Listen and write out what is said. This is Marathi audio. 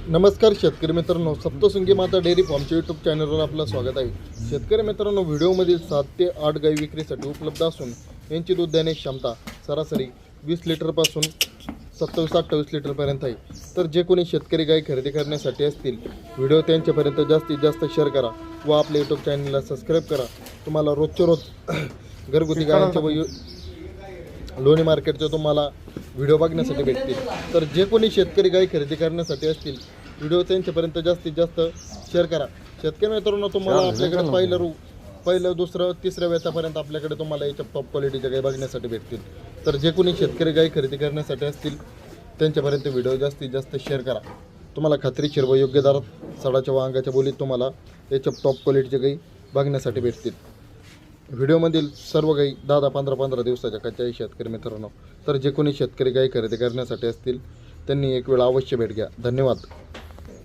नमस्कार शेतकरी मित्रांनो, सप्तशृंगी माता डेअरी फार्मच्या यूट्यूब चॅनलवर आपलं स्वागत आहे. शेतकरी मित्रांनो, व्हिडिओमधील 7 ते 8 गाई विक्रीसाठी उपलब्ध असून यांची दूध देण्याची क्षमता सरासरी 20 लिटरपासून 27-28 लिटरपर्यंत आहे. तर जे कोणी शेतकरी गाई खरेदी करण्यासाठी असतील, व्हिडिओ त्यांच्यापर्यंत जास्तीत जास्त शेअर करा व आपल्या यूट्यूब चॅनलला सबस्क्राईब करा. तुम्हाला रोजच्या रोज घरगुती गायांच्या व लोणी मार्केटचे तुम्हाला व्हिडिओ बघण्यासाठी भेटतील. तर जे कोणी शेतकरी गाई खरेदी करण्यासाठी असतील, व्हिडिओ त्यांच्यापर्यंत जास्तीत जास्त शेअर करा. शेतकरी मित्रांनो, तुम्हाला आपल्याकडे पहिलं दुसरं तिसऱ्या वेतापर्यंत आपल्याकडे तुम्हाला याच्या टॉप क्वालिटीच्या गाई बघण्यासाठी भेटतील. तर जे कोणी शेतकरी गाई खरेदी करण्यासाठी असतील त्यांच्यापर्यंत व्हिडिओ जास्तीत जास्त शेअर करा. तुम्हाला खात्रीशीर व योग्य दरात सडाच्या व अंगाच्या बोलीत तुम्हाला याच्या टॉप क्वालिटीच्या गाई बघण्यासाठी भेटतील. व्हिडिओमधील सर्व गाई 10-10, 15-15 दिवसाच्या कच्च्या आहे शेतकरी मित्रांनो. तर जे कोणी शेतकरी गाई खरेदी करण्यासाठी असतील त्यांनी एक वेळ अवश्य भेट घ्या. धन्यवाद.